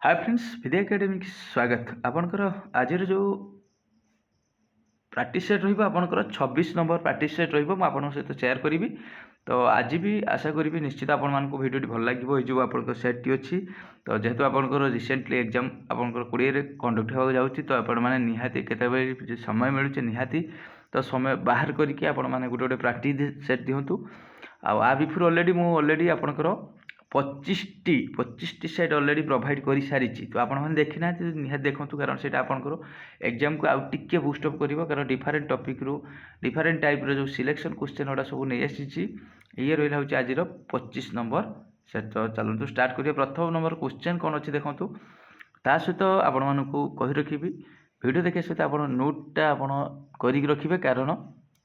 Hi friends विद्या academy की स्वागत आपणकर आज जो प्रैक्टिस सेट रहा 26 नंबर प्रैक्टिस सेट रहा सहित शेयर करी तो आज भी आशा करी निश्चित आपण भिडियो भल लगे जो आप सेट अच्छी तो जेहेतु आपंकर रिसेंटली एग्जाम आपंकर 20 कंडक्ट होगा जाऊँगी तो आपने निहाती केत समय मिलूँ निहाती तो समय बाहर करके आपने गोटे गोटे प्रैक्टिस सेट दिंतु आ बिफोर ऑलरेडी आपंकर 25टी सेट ऑलरेडी प्रोवाइड कर सारी तो आपने देखी ना निहाती देखूँ कारण से आपंकर एग्जाम को आउ टिके बुस्टअप कर कारण डिफरेंट टॉपिक रु डिफरेंट टाइप जो सिलेक्शन क्वेश्चन गुड़ा सब नहीं आसी ये रहा हूँ आज 25 नंबर सेट तो चलते स्टार्ट करिए। प्रथम नंबर क्वेश्चन कौन अच्छी देखूँ ता सहित आपण कही रखी वीडियो देखा सहित आप नोटा आप रखिए कारण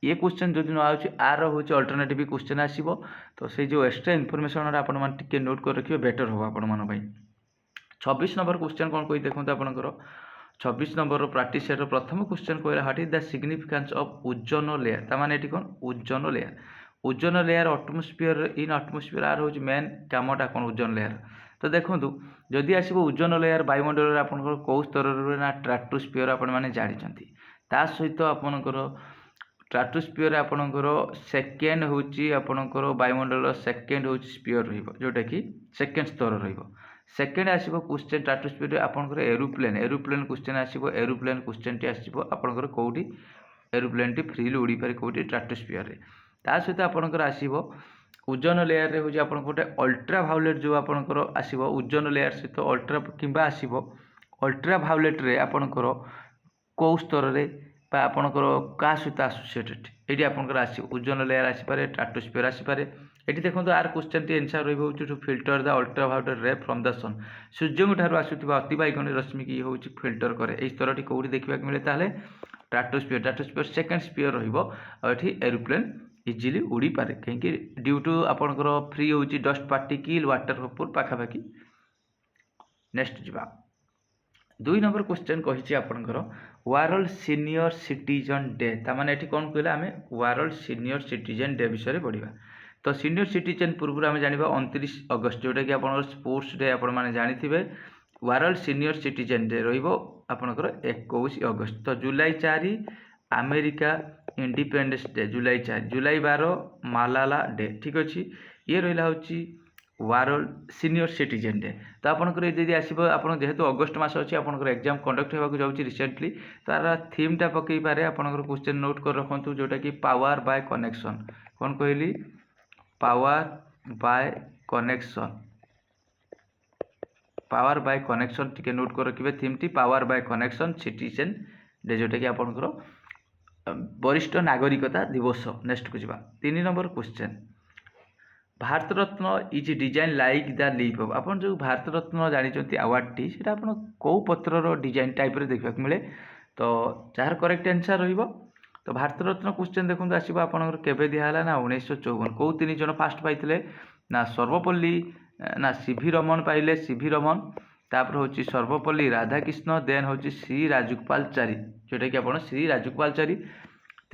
ये क्वेश्चन जो दिन आर हूँ अल्टरनेटिव क्वेश्चन आसो तो से जो एक्सट्रा इनफॉरमेशन आपके नोट कर रखिए बेटर हम आपण 26 नंबर क्वेश्चन कौन कही देखो आपंकर 26 नंबर प्रैक्टिस सेट प्रथम क्वेश्चन कहला what is the significance of ozone layer तामाने एटी कौन ozone layer atmosphere in atmosphere आर हूँ मेन कामटा कौन ओजोन लेयर तो देखो जदि आसो ओजोन लेयर वायुमंडल आपंकर कौ स्तर ना स्ट्राटोस्फियर आपने जानते ता सहित आपंकर स्ट्राटोस्फियर आपंकर सेकेंड हूँ आपंकर वायुमंडल सेकेंड हूँ स्फीयर रोटा कि सेकेंड स्तर सेकेंड आसो क्वेश्चन स्ट्राटोस्फियर आपंकर एरोप्लेन क्वेश्चन आसो एरोप्लेन क्वेश्चन टी आसो आपंकर कौटी एरोप्लेन टी फ्रीली उड़ी पारे कौटी स्ट्राटोस्फियर ता सहित आपंकर आसो ओजोन लेयर हूँ आप गोटे अल्ट्रा भायोलेट जो आपंकर आसो ओजोन लेयर सहित अल्ट्रा कि आसो अल्ट्रा भायोलेट रे आपंकर कौ स्तर में आपंकर क्या सहित आसोसीएटेड ये आपंकर आसो ओजोन लेयर आसपे स्ट्राटोस्फियर आसपे ये देखो आर क्वेश्चन टी आंसर रही to filter the ultraviolet ray from the sun सूर्य ठार आसुवा अति बैगनी रश्मि की हूँ फिल्टर करे यही स्तर टी कौटी देखा मिले ताले स्ट्राटोस्फियर सेकेंड स्फीयर रही एरोप्लेन इजिली उड़ी पारे कहीं ड्यू टू आपंकर फ्री हूँ डस्ट पार्टिकल वाटर वेपर पाखापाखि नेक्स्ट जा 2 नंबर क्वेश्चन कही आपंकर वर्ल्ड सीनियर सिटीजन डे ताने ये कौन कहला आम वर्ल्ड सीनियर सिटीजन डे विषय पढ़ा तो सीनियर सिटीजन पूर्व आम जाना 29 अगस्त जोटा कि आप स्पोर्ट्स डे आपने जानी वर्ल्ड सीनियर सिटीजन डे रहा 21 अगस्त तो जुलाई 4 अमेरिका इंडिपेंडेंस डे जुलाई 4 जुलाई 12 मालाला डे ठीक अच्छे ये रहा हूँ वर्ल्ड सीनियर सिटीजन डे तो आपंकर यदि आसो आप जेहेतु अगस्ट मस अच्छी आपंकर एग्जाम कंडक्ट होगा जाऊँगी रिसेंटली तार थीमटा पकई पारे आपंकर क्वेश्चन नोट कर रखु जोटा कि पावर बाय कनेक्शन कौन कहली पावर बाय कनेक्शन टी नोट कर रखिए थीमटी power by connection citizen day जोटा कि आपंकर वरिष्ठ नागरिकता दिवस नेक्स्ट को जी 3 number question Bharat Ratna is design like the leaf of आप जो भारत रत्न जानते अवार्ड टी से आप कौ पत्र डिजाइन टाइप देखा मिले तो जार करेक्ट आंसर रही तो भारत रत्न क्वेश्चन देखो आसो आपंकर केवे दिहला ना 1954 कौ 3 जन फास्ट पाइले ना सर्वपल्ली ना सीवी रमन पाइले सीवी रमन तापर हूँ सर्वपल्ली राधाकृष्ण देन हूँ श्री राजगोपालाचारी जोटा कि आप श्री राजगोपालाचारी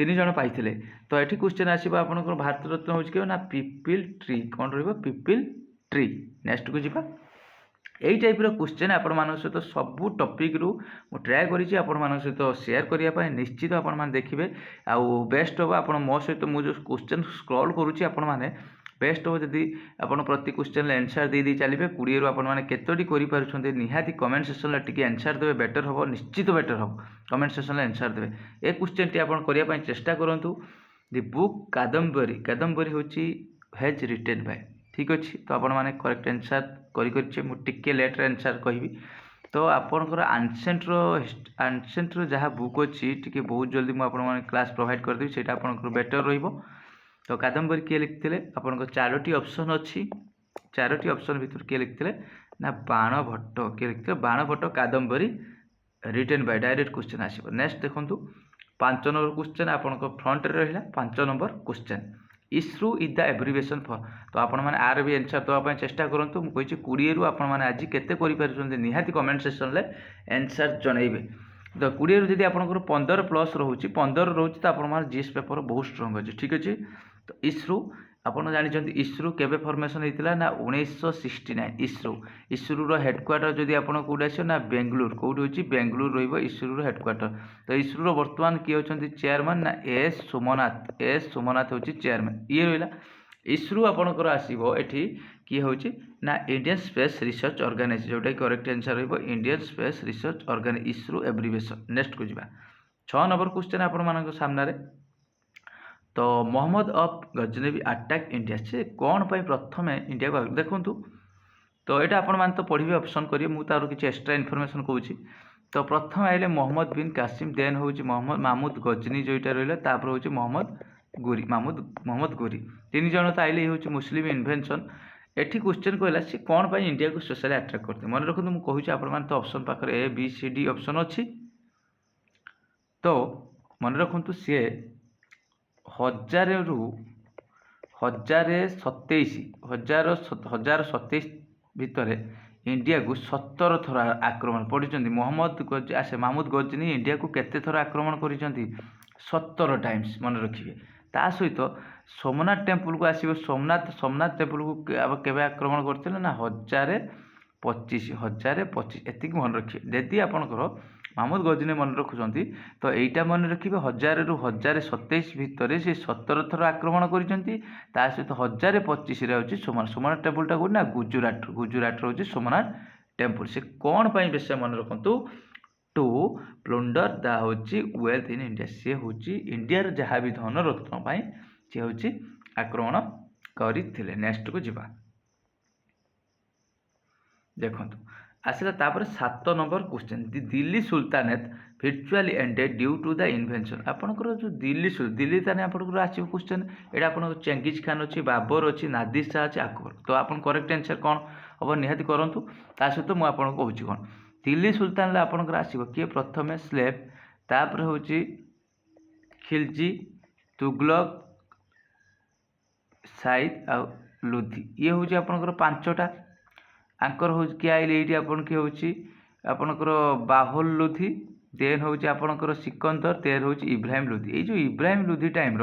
3 जन पाइले तो ये क्वेश्चन आसो आपंकर भारत रत्न हूँ कि ना पिपिल ट्री कौन रिपिल ट्री नेक्स्ट को जीवा यही टाइप क्वेश्चन आपण सहित सबू टॉपिक रु ट्राए करी आपण सहित शेयर करने निश्चित आपण देखिए आउ बेस्ट हम आप मो सहित मुझे क्वेश्चन स्क्रॉल करुँची आपण मैंने बेस्ट हो जदि आपड़ प्रति क्वेश्चन आंसर दे चलिए 20 रु आपने केतोटी कर निहाती कमेंट सेक्शन टी आंसर देवे बेटर हम निश्चित बेटर हम कमेंट सेक्शन आंसर देवे ए क्वेश्चन टी आपन चेष्टा करूँ दि बुक कादम्बरी हूँ हेज रिटेन बाय ठीक अच्छे तो आपण मैंने करेक्ट आंसर कर लेट्रे आंसर कहि तो आपंकर आनसेंट्र जहाँ बुक अच्छी टी बहुत जल्दी मुझे क्लास प्रोवाइड करदेवी से आपंकर बेटर रही तो कादम्बरी किए लिखते आपंकर 4टी ऑप्शन अच्छी 4टी ऑप्शन भितर किए लिखते ना बाणभट्ट किए लिखते Banabhatta Kadambari written by direct question आसो नेक्स्ट देखो 5 नंबर क्वेश्चन आप फ्रंट रहा 5 number question ISRO is the abbreviation for तो आपण मैंने आर भी आंसर देवाई चेष्टा करूँ मुझे 20 रु आपने आज केते निहाती कमेंट सेक्शन में आंसर जनइबे तो 20 रु जदि आपंकर 15 प्लस रोचे 15 रोचे तो आप जीएस पेपर बहुत स्ट्रंग अच्छे ठीक अच्छे तो इस्रू ଆପଣ ଜାଣିଛନ୍ତି ଇସ୍ରୋ କେବେ ଫର୍ମେସନ୍ ହେଇଥିଲା ନା 1969 ଇସ୍ରୋର ହେଡ଼କ୍ୱାର୍ଟର ଯଦି ଆପଣ କେଉଁଠି ଆସିବ ନା ବେଙ୍ଗଲୁରୁ କେଉଁଠି ହେଉଛି ବେଙ୍ଗଲୁରୁ ରହିବ ଇସ୍ରୋର ହେଡ଼କ୍ୱାର୍ଟର ତ ଇସ୍ରୋର ବର୍ତ୍ତମାନ କିଏ ଅଛନ୍ତି ଚେୟାରମ୍ୟାନ୍ ନା ଏସ୍ ସୋମନାଥ ହେଉଛି ଚେୟାରମ୍ୟାନ୍ ଇଏ ରହିଲା ଇସ୍ରୋ ଆପଣଙ୍କର ଆସିବ ଏଠି କିଏ ହେଉଛି ନା ଇଣ୍ଡିଆନ୍ ସ୍ପେସ୍ ରିସର୍ଚ୍ଚ ଅର୍ଗାନାଇଜେସନ୍ ଯେଉଁଟାକି କରେକ୍ଟ ଆନ୍ସର୍ ରହିବ Indian space research organisation ISRO abbreviation ନେକ୍ସଟକୁ ଯିବା 6 ନମ୍ବର କ୍ୱେଶ୍ଚନ୍ ଆପଣମାନଙ୍କ ସାମ୍ନାରେ ତ Mohammad of Ghaznavi attack India ସେ କ'ଣ ପାଇଁ ପ୍ରଥମେ ଇଣ୍ଡିଆକୁ ଦେଖନ୍ତୁ ତ ଏଇଟା ଆପଣମାନେ ତ ପଢ଼ିବେ ଅପସନ୍ କରିବେ ମୁଁ ତାର କିଛି ଏକ୍ସଟ୍ରା ଇନଫର୍ମେସନ୍ କହୁଛି ତ ପ୍ରଥମେ ଆଇଲେ ମହମ୍ମଦ ବିନ୍ କାସିମ୍ ଦେନ୍ ହେଉଛି ମାମୁଦ ଗଜନି ଯେଉଁଟା ରହିଲା ତାପରେ ହେଉଛି ମହମ୍ମଦ ଗୋରି 3 ଜଣ ତ ଆଇଲେ ହେଉଛି ମୁସଲିମ୍ ଇନଭେନ୍ସନ୍ ଏଠି କ୍ୱେଶ୍ଚନ୍ କହିଲା ସେ କ'ଣ ପାଇଁ ଇଣ୍ଡିଆକୁ ସ୍ପେଶାଲି ଆଟ୍ରାକ୍ଟ କରିଥିଲେ ମନେ ରଖନ୍ତୁ ମୁଁ କହୁଛି ଆପଣମାନେ ତ ଅପସନ୍ ପାଖରେ A B C D option ଅଛି ତ ମନେ ରଖନ୍ତୁ ସିଏ 1027 ଭିତରେ ଇଣ୍ଡିଆକୁ 17 ଥର ଆକ୍ରମଣ ପଡ଼ିଛନ୍ତି ମାମୁଦ ଗଜନି ଇଣ୍ଡିଆକୁ କେତେ ଥର ଆକ୍ରମଣ କରିଛନ୍ତି 17 ଟାଇମ୍ସ ମନେ ରଖିବେ ତା ସହିତ ସୋମନାଥ ଟେମ୍ପଲକୁ ଆସିବ ସୋମନାଥ ଟେମ୍ପଲକୁ କେବେ ଆକ୍ରମଣ କରିଥିଲେ ନା 1025 ଏତିକି ମନେ ରଖିବେ ଯଦି ଆପଣଙ୍କର ମାମୁଦ ଗଜନି ମନେ ରଖୁଛନ୍ତି ତ ଏଇଟା ମନେ ରଖିବେ 1000ରୁ 1027 ଭିତରେ ସେ 17 ଥର ଆକ୍ରମଣ କରିଛନ୍ତି ତା ସହିତ 1025ରେ ହେଉଛି ସୋମନାଥ ଟେମ୍ପଲଟା କେଉଁଠି ନା ଗୁଜୁରାଟର ହେଉଛି ସୋମନାଥ ଟେମ୍ପଲ ସେ କ'ଣ ପାଇଁ ବେଶୀ ମନେ ରଖନ୍ତୁ ଟୁ ପ୍ଲୁଣ୍ଡର ଦା ହେଉଛି ୱେଲ୍ଥ ଇନ୍ ଇଣ୍ଡିଆ ସିଏ ହେଉଛି ଇଣ୍ଡିଆର ଯାହା ବି ଧନ ରତ୍ନ ପାଇଁ ସିଏ ହେଉଛି ଆକ୍ରମଣ କରିଥିଲେ ନେକ୍ସଟକୁ ଯିବା ଦେଖନ୍ତୁ ଆସିଲା ତାପରେ 7 number question Delhi sultanate virtually ended due to the invention ଆପଣଙ୍କର ଯେଉଁ ଦିଲ୍ଲୀ ତାନେ ଆପଣଙ୍କର ଆସିବ କ୍ୱେଶ୍ଚନ୍ ଏଇଟା ଆପଣଙ୍କର ଚେଙ୍ଗିଜ ଖାନ ଅଛି ବାବର ଅଛି ନାଦିର ଶାହ ଅଛି ଆକବର ତ ଆପଣ କରେକ୍ଟ ଆନ୍ସର୍ କ'ଣ ହେବ ନିହାତି କରନ୍ତୁ ତା ସହିତ ମୁଁ ଆପଣଙ୍କୁ କହୁଛି କ'ଣ ଦିଲ୍ଲୀ ସୁଲତାନରେ ଆପଣଙ୍କର ଆସିବ କିଏ ପ୍ରଥମେ ସ୍ଲେବ୍ ତାପରେ ହେଉଛି ଖିଲଜି ତୁଗଲକ ସାଇଦ ଆଉ ଲୁଧି ଇଏ ହେଉଛି ଆପଣଙ୍କର 5ଟା ଆଙ୍କର ହେଉଛି କିଏ ଆଇଲେ ଏଇଠି ଆପଣ କିଏ ହେଉଛି ଆପଣଙ୍କର ବାହୁଲ ଲୁଧି ଦେନ୍ ହେଉଛି ଆପଣଙ୍କର ସିକନ୍ଦର ଦେନ୍ ହେଉଛି ଇବ୍ରାହିମ ଲୁଧି ଏଇ ଯେଉଁ ଇବ୍ରାହିମ ଲୁଧି ଟାଇମ୍ର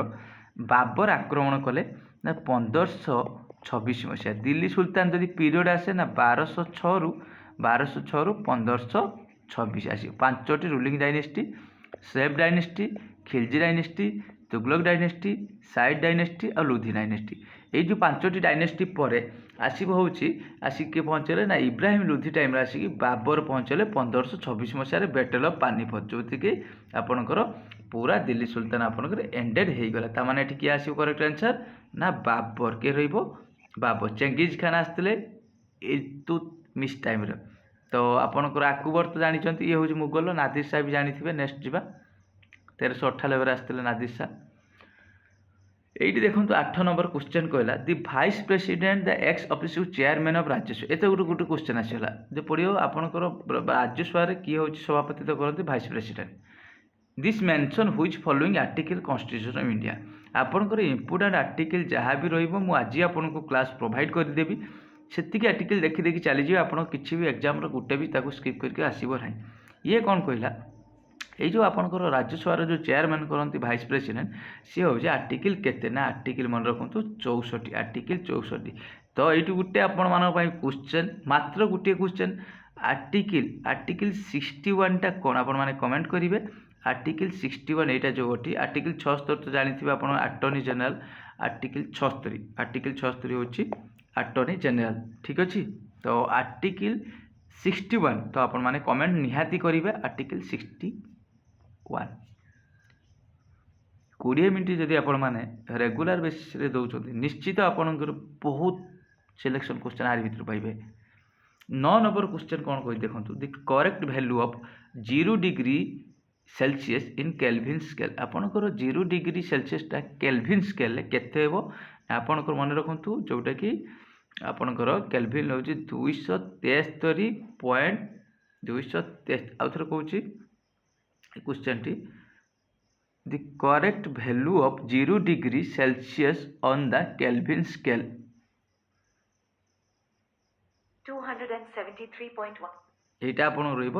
ବାବର ଆକ୍ରମଣ କଲେ ନା 1526 ମସିହା ଦିଲ୍ଲୀ ସୁଲତାନ ଯଦି ପିରିୟଡ଼ ଆସେ ନା 1206ରୁ 1526 ଆସିବ 5ଟି ruling dynasty slave dynasty Khilji dynasty Tughlaq dynasty Sayyid dynasty ଆଉ ଲୁଧି ଡାଇନେଷ୍ଟି ଏଇ ଯେଉଁ 5ଟି ଡାଇନେଷ୍ଟି ପରେ ଆସିବ ହେଉଛି ଆସିକି କିଏ ପହଞ୍ଚିଲେ ନା ଇବ୍ରାହିମ ଲୁଧି ଟାଇମ୍ରେ ଆସିକି ବାବର ପହଞ୍ଚିଲେ 1526 ମସିହାରେ ବ୍ୟାଟେଲ୍ ଅଫ୍ ପାନିପତ ଯେଉଁଥିକି ଆପଣଙ୍କର ପୁରା ଦିଲ୍ଲୀ ସୁଲତାନ ଆପଣଙ୍କର ଏଣ୍ଡେଡ୍ ହେଇଗଲା ତାମାନେ ଏଠି କିଏ ଆସିବ କରେକ୍ଟ ଆନ୍ସର୍ ନା ବାବର କିଏ ରହିବ ବାବର ଚେଙ୍ଗିଜ ଖାନ ଆସିଥିଲେ ଇଲତୁତମିଶ ଟାଇମ୍ରେ ତ ଆପଣଙ୍କର ଆକବର ତ ଜାଣିଛନ୍ତି ଇଏ ହେଉଛି ମୁଗଲ ନାଦିର ଶାହ ବି ଜାଣିଥିବେ ନେକ୍ସଟ ଯିବା 1398ରେ ଆସିଥିଲେ ନାଦିର ଶାହ এইটি দেখুন 8 নম্বর কোশ্চেন কহিলা the vice president the ex officio chairman of Rajya Sabha এতে গোটে কোশ্চেন আসিগলা যে পড়িও আপনার রাজ্যসভার কিଏ হচ্ছে সভাপতিত্ব করতে vice president this mention which following article constitution of India আপনার ইম্পর্টাট আর্টিকল যা বি রহব মু আজ আপনার ক্লাস প্রোভাইড করেদেবি সেতিকি আর্টিকল দেখি দেখি চালিଯିବେ আপনার কিছু বি এক্সামর গোটে বি তাকে স্কিপ করके আসব না ইয়ে কোণ কহিলা এই যে আপনার রাজ্যসভার যে চেয়ারম্যান করতে ভাইস প্রেসিডেন্ট সি হচ্ছে আর্টিকল কেতে না আর্টিকল মনে রাখুন 64 আর্টিকল 64 তো এইটি গোটে আপনার কোশ্চেন মাত্র গোटे কোশ্চেন আর্টিকল 61টা কোণ আপনার কমেন্ট করবে আর্টিকল 61 এইটা যেটি আর্টিকল 76 তো জানিথিবে আপনার আটর্নি জেনারেল আর্টিকল 76 হচ্ছে আটর্নি জেনারেল ঠিক আছে তো আর্টিকল 61 তো আপনার কমেন্ট নিহাতি করবে আর্টিকল 61 20 मिनट जदि आपण मैंने रेगुलर बेसिस दौरान निश्चित आपंकर बहुत सिलेक्शन क्वेश्चन आर भर पाइबे 9 नंबर क्वेश्चन कौन कही देखो the correct value of 0 degree Celsius in kelvin scale आपंकर 0 डिग्री सेल्सियसटा केल्विन स्केल केते हेबो आपंकर मन रखु जोटा कि आपंकर केल्विन हूँ 273.273 आउ थे कहूँ question T the correct value of 0 degree Celsius on the Kelvin scale 273.1 এইটা আপনার রহব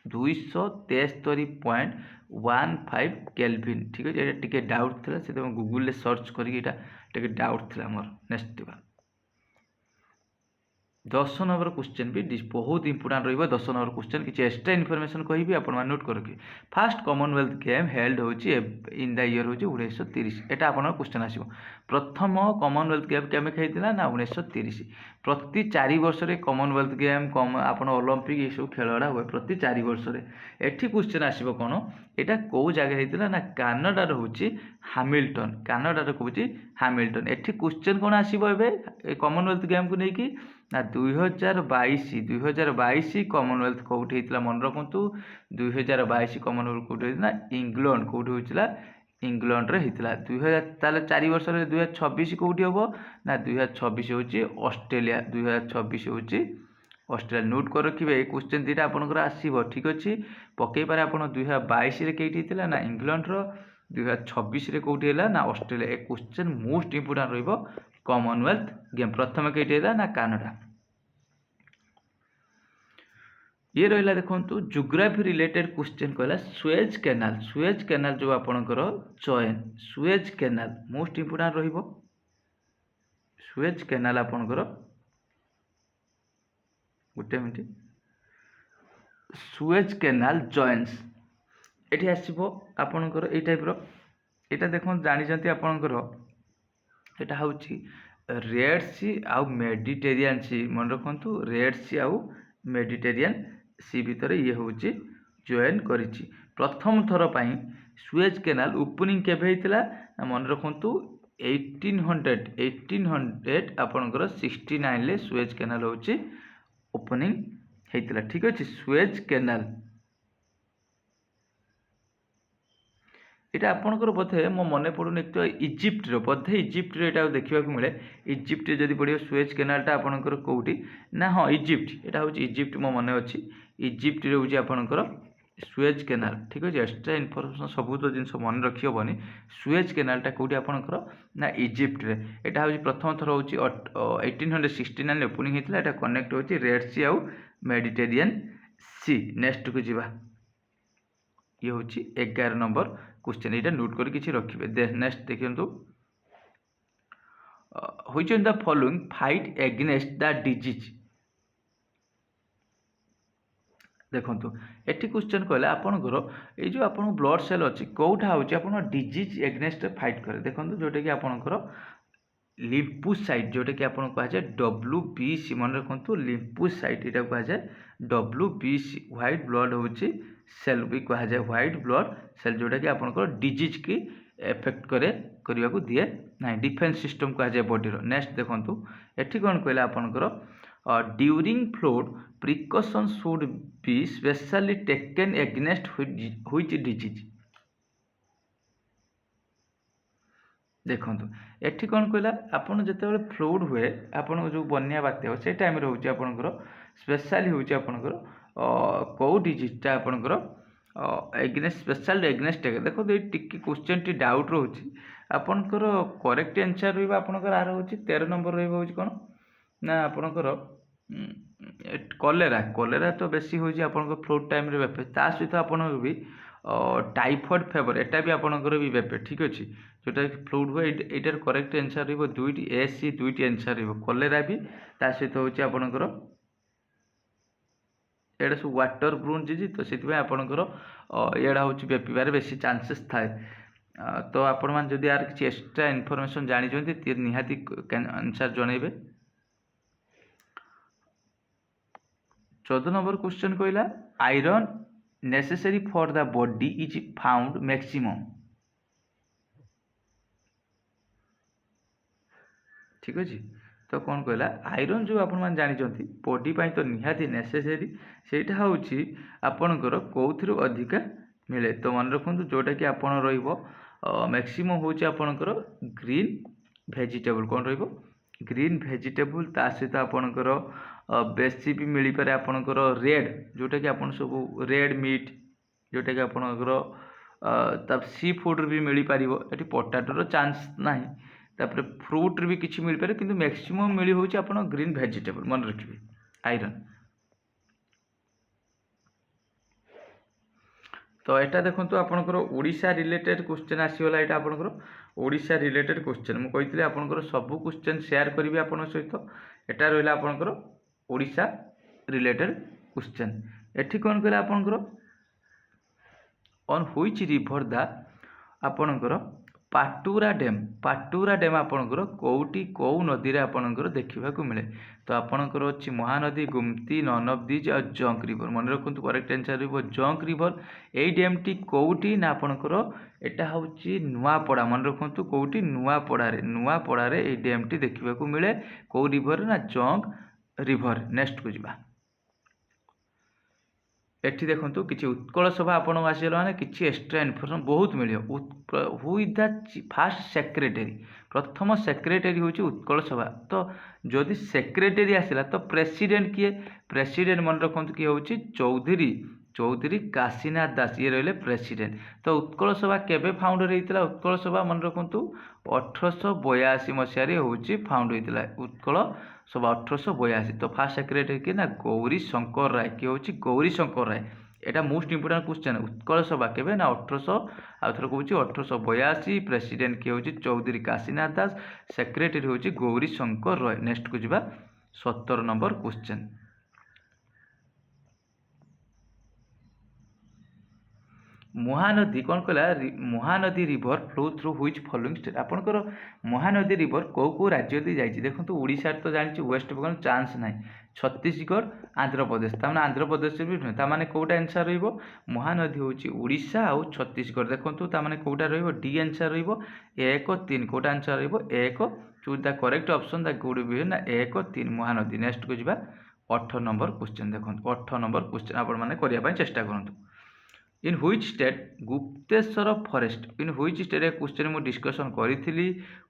273.15 केल्विन ठीक है। ये टिके डाउट थिला से गूगल सर्च करके एटा टिके डाउट थिला मोर। नेक्स्ट दिबा 10 नंबर क्वेश्चन भी बहुत इंपोर्टाट रही 10 नंबर क्वेश्चन किसी एक्सट्रा इनफॉरमेशन कहि आपण नोट करके फास्ट कॉमनवेल्थ गेम हेल्ड होची इन द ईयर होची 1930 एटा आपण क्वेश्चन आसीबो। प्रथम कॉमनवेल्थ गेम केमे खेइतिला ना 1930 प्रति 4 वर्ष रे कॉमनवेल्थ गेम आपण ओलंपिक ये सब खेलड़ा हुए प्रति 4 वर्ष रे। एठी क्वेश्चन आसीबो कोन एटा को जगह हेतिला ना कनाडा रे होची हैमिल्टन कनाडा रे होची हैमिल्टन। एठी क्वेश्चन कोन आसीबो एबे कॉमनवेल्थ गेम को नेकी ना 2022 कॉमनवेल्थ कौटी होता मन रखु 2022 कॉमनवेल्थ कौटी होता इंग्लैंड कौटी होता इंग्लैंड रे होता 2000 4 वर्ष 2026 कौटी हम ना 2026 हूँ ऑस्ट्रेलिया 2026 हूँ ऑस्ट्रेलिया। नोट कर रखिए ये क्वेश्चन दुटा आपंकर आसो ठीक अच्छे पकई पारे आप 2022 कईटी होता ना इंग्लैंड 2026 कौटी है ना ऑस्ट्रेलिया। ए क्वेश्चन मोस्ट इंपोर्टेंट रही कॉमनवेल्थ गेम प्रथम कईटी है ना कनाडा। ये रहा देखो जियोग्राफी रिलेटेड क्वेश्चन कहला सुएज कैनाल जो आपणकर चयन सुएज कैनाल मोस्ट इंपोर्टेंट रहिबो। सुएज कैनाल आपणकर गोटे मिनट सुएज कैनाल जॉइंस एठी आसीबो आपणकर ए टाइप रो एटा देखो जानि आपणकर एटा होची रेड सी आउ मेडिटेरियन सी मन रखु रेड सी आउ मेडिटेरियन सी भितर ये हूँ जॉइन करिछि। प्रथम थर पाई सुएज कैनाल ओपनिंग केबे हेतिला मन रखु 1800 आपणकर 69 ले सुएज कैनाल होची ओपनिंग हेतिला ठीक अछि। सुएज कैनाल এটা आपणकर बोधे मो मन पड़ुनि तो इजिप्टर बोधे इजिप्टर यहाँ देखा मिले इजिप्ट जदि पड़े सुएज कैनालटा आपणकर कौटी ना हाँ इजिप्ट यहाँ हूँ इजिप्ट मो मन अच्छी इजिप्ट हूँ आपणकर सुएज कैनाल ठीक अच्छे। एक्सट्रा इनफॉरमेशन सब तो जिन मन रखी हेनी सुएज कैनालटा कौटी आपणकर ना इजिप्ट रे यहाँ हूँ प्रथम थर हूँ 1869 ओपनिंग होता है कनेक्ट होती रेड सी आउ मेडिटेरियन सी। नेक्स्ट को जीवा ये हूँ 11 नंबर क्वेश्चन यहाँ नोट कर किसी रखिए। नेक्स्ट देखिए which in the following fight against the disease देखो एटी क्वेश्चन कहले आपणकर ये जो आप ब्लड सेल अच्छी कौटा हूँ आप डिजीज एगेंस्ट फाइट करे देखो जोटा कि आपणकर लिम्फोसाइट जोटा कि आपन कहुए WBC मन रखु लिम्फोसाइट यहाँ कहुए WBC व्हाइट ब्लड हूँ सेल भी कहुए व्हाइट ब्लड सेल जोटा कि आपंकर डिजीज की एफेक्ट करने को दिए ना डिफेन्स सिस्टम कहुए बॉडी। नेक्स्ट देखो ये कौन कहला आपंकर during flood precaution should be specially taken against which disease देखो एठी कौन कहला आपन जिते फ्लड हुए आपन जो बन्या बात्या से टाइम रोचे आपनकर स्पेशली होचे आपनकर कौ डिजीजटा आपनकर एगेंस्ट स्पेशल एगेंस्ट देखो ये टिकी क्वेश्चन टी डाउट रोचे आपनकर करेक्ट आंसर रही आपनकर आर होची 13 नंबर रही होची कौन ना आपनकर कलेरा कलेरा तो बेसी होची आपनकर फ्लड टाइम रे बेपे ता सहित आपनकर भी टाइफॉइड फेवर एटा भी आपनकर भी बेपे ठीक अच्छे जोटा फ्लूड हुए यार करेक्ट आंसर रही दुईटी एसी दुईटी आंसर रही कलेरा भी ता सहित हूँ आपणकर यहाँ सब वाटर ब्रून डिजीज तो से आपणकर यहाँ हूँ बेपीबार बेसी चांसेस थाए तो आपण मैंने जदि यार किसी एक्सट्रा इनफॉरमेशन जानते निहाती आंसर जनइबे। 14 नंबर क्वेश्चन कहला iron necessary for the body is found maximum ठीक अच्छे। तो कौन कहला आयरन जो आप जानते बॉडी तो निहाती नेसेसरी सेटा हूँ आपणकर कौथि अधिका मिले तो मन रखु जोटा कि आप मैक्सिमम हूँ आपणकर ग्रीन भेजिटेबल कौन ग्रीन भेजिटेबल ता सहित आपणकर बेसी भी मिल पारे आपणकर रेड जोटा कि आप सब रेड मीट जोटा कि आपणकर सी फूड भी मिल पार ये पोटाटोर चांस ना तापर फ्रूट भी किसी मिल पारे किंतु मैक्सिमम मिली होची आपन ग्रीन वेजिटेबल मन रखिए आयरन। तो यहाँ देखो आपंकर ओडिशा रिलेटेड क्वेश्चन आसीगला यहाँ आपंकर ओडिशा रिलेटेड क्वेश्चन मुझे कही आपंकर सब क्वेश्चन शेयर करी आपण सहित यहाँ रहा आपंकर ओडिशा रिलेटेड क्वेश्चन एठी कौन कहले आपंकर ऑन व्हिच रिवर द आपणकर पाटुरा डैम आपणकर कोउटी कौ नदी रे आपणकर देखा मिले तो आपणकर अच्छी महानदी गुमती नन ऑफ दीज और जंक रिवर मन रखु करेक्ट आंसर रही जंक रिवर यही डैम टी कौटी ना आपणकर यहाँ हूँ नुआपड़ा मन रखु कौटी नुआपड़े ये डैम टी देखा मिले कौ रिवर ना जंक रिवर नेक्स्ट को जावा एठी देखंतु किछि उत्कल सभा आपण आसीगला माने किछि एक्स्ट्रा इनफॉरमेशन बहुत मिलियो who is the fast secretary प्रथम सेक्रेटरी होछि उत्कल सभा तो जदि सेक्रेटरी आसिला तो प्रेसिडेंट किए प्रेसिडेंट मन रखंतु कि होछि चौधरी काशीनाथ दास ये रहिले प्रेसिडेंट तो उत्कल सभा केबे फाउंडर होइतिला उत्कल सभा मन रखंतु 1882 मसियारे होछि फाउंड होइतिला उत्कल सभा 1882 तो फास्ट सेक्रेटरी किए ना गौरी शंकर राय किए होछि गौरी शंकर राय एटा मोस्ट इंपोर्टेंट क्वेश्चन उत्कल सभा केबे ना 1800 आउ थर कहूछि 1882 प्रेसिडेंट किए होछि चौधरी काशीनाथ दास सेक्रेटरी होछि गौरी शंकर राय नेक्स्ट को जिबा 17 नंबर क्वेश्चन महानदी कौन कहला Mahanadi river flow through which following state आपनकर महानदी रिवर कौ राज्य दी जाइछि देखंतु ओडिशा तो जानिछि वेस्ट बेंगल चांस नाही छत्तीसगढ़ आंध्र प्रदेश तामाने आंध्र प्रदेश भी नुहे तामाने कोटा आंसर रहिबो महानदी होछि ओडिशा आ छत्तीसगढ़ देखंतु तामाने कोटा रहिबो डी आंसर रहिबो 1 3 कोटा आंसर रहिबो 1 चूज द करेक्ट ऑप्शन द गुड बी ना 1 3 महानदी नेक्स्ट को जिबा 18 नंबर क्वेश्चन देखंतु 18 नंबर क्वेश्चन आपण माने करिया पय चेष्टा करंतु in which state Gupteswar forest in which state question मु डिस्कशन करी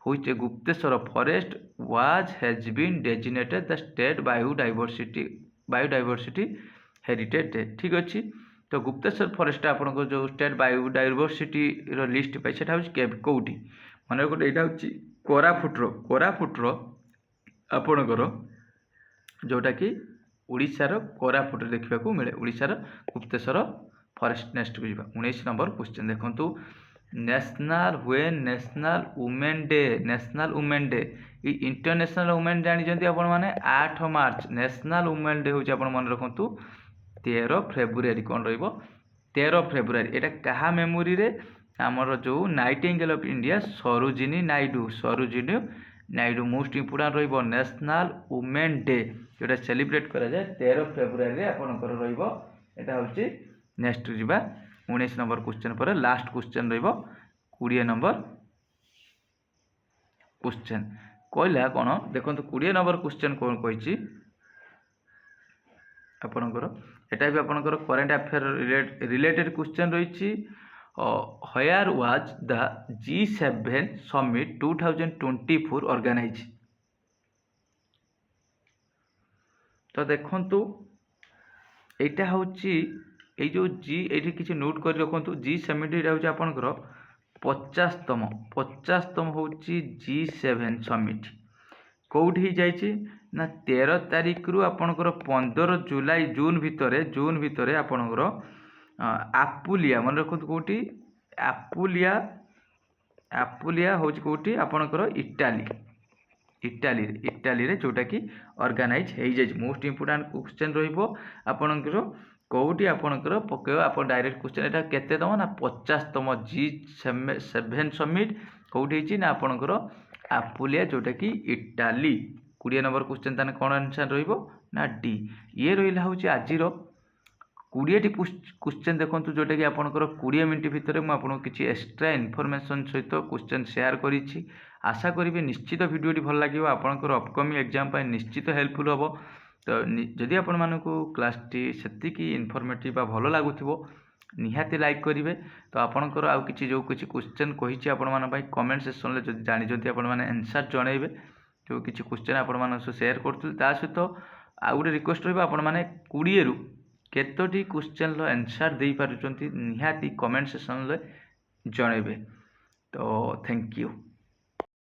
which Gupteswar forest was has been designated the state biodiversity heritage डे ठीक अच्छी तो गुप्तेश्वर फॉरेस्ट आपन जो स्टेट बायोडाइवर्सिटी रो लिस्ट पाई सेटा होची कोउटी मन को एटा होची कोरापुटर आपनकर जोटा कि ओडिशार कोरापुट देखा मिले ओडिशार गुप्तेश्वर फॉरेस्ट नेक्स्ट को जावा 19 नंबर क्वेश्चन देखंतु नेशनल वुमेन डे ई इंटरनेशनल वुमेन जानि जंती आपण माने 8 मार्च नेशनल वुमेन डे होची आपण मन रखंतु 13 फेब्रुआरी कोन रहइबो 13 फेब्रुआरी एटा कहा मेमोरी रे हमर जो Nightingale of India Sarojini Naidu most important रहिबो नेशनल वुमेन डे जोटा सेलिब्रेट करा जाय 13 फेब्रुआरी रे आपनकर रहिबो एटा होची नेक्स्ट जीवा 19 नंबर क्वेश्चन पर लास्ट क्वेश्चन रहिबो 20 नंबर क्वेश्चन कहला कोन देखंतु 20 नंबर क्वेश्चन कोन कहिछि आपनकर एटा भी आपनकर करंट अफेयर रिलेटेड क्वेश्चन रहिछि where was the G7 summit 2024 organise तो देखंतु एटा होछि ये जो जी ये किसी नोट कर रखु G7 हूँ आपंकर 50तम हूँ G7 समिट कौटी जाइए ना 13 तारिख रु आपंकर 15 जुलाई जून भितर आपंकर आपुलिया मन रखु कौटी आपुलिया हूँ कौटी आपंकर इटाली रे जोटा कि ऑर्गेनाइज हो जाए मोस्ट इंपोर्टेंट क्वेश्चन रहिबो आपनकर कौटी आपनकर पकेब आप डायरेक्ट क्वेश्चन एटा केतेतम ना 50तम G7 समिट कौटी ना आपनकर आपुलिया जोटा कि इटाली 20 नंबर क्वेश्चन ताने कोन आंसर रहिबो ना डी ये रहिला होची आजिरो 20 टी क्वेश्चन देखंतु जोटा कि आपनकर 20 मिनिट भितर मु आपन किछि एक्स्ट्रा इन्फॉर्मेशन सहित क्वेश्चन शेयर करिछि आशा करी निश्चित वीडियोटी भल लगे आपनकर अपकमिंग एग्जाम पाई निश्चित हेल्पफुल होबो तो जदि आपण मानकु क्लास टी सेतिकी इन्फॉर्मेटिव बा भल लागुथिबो निहाती लाइक करिवे तो आपनकर आउ किछि जो किछि क्वेश्चन कहिछि आपण मान पाई कमेंट सेक्शन ले जदि जानि जदि आपण माने आंसर जणैबे जो किछि क्वेश्चन आपण मान सो शेयर करथुल ता सहित आउ गुटे रिक्वेस्ट रहबा आपण माने 20 रु केतोटी क्वेश्चन लो आंसर देई पारुचंती निहाती कमेंट सेक्शन ले जणैबे तो थैंक यू।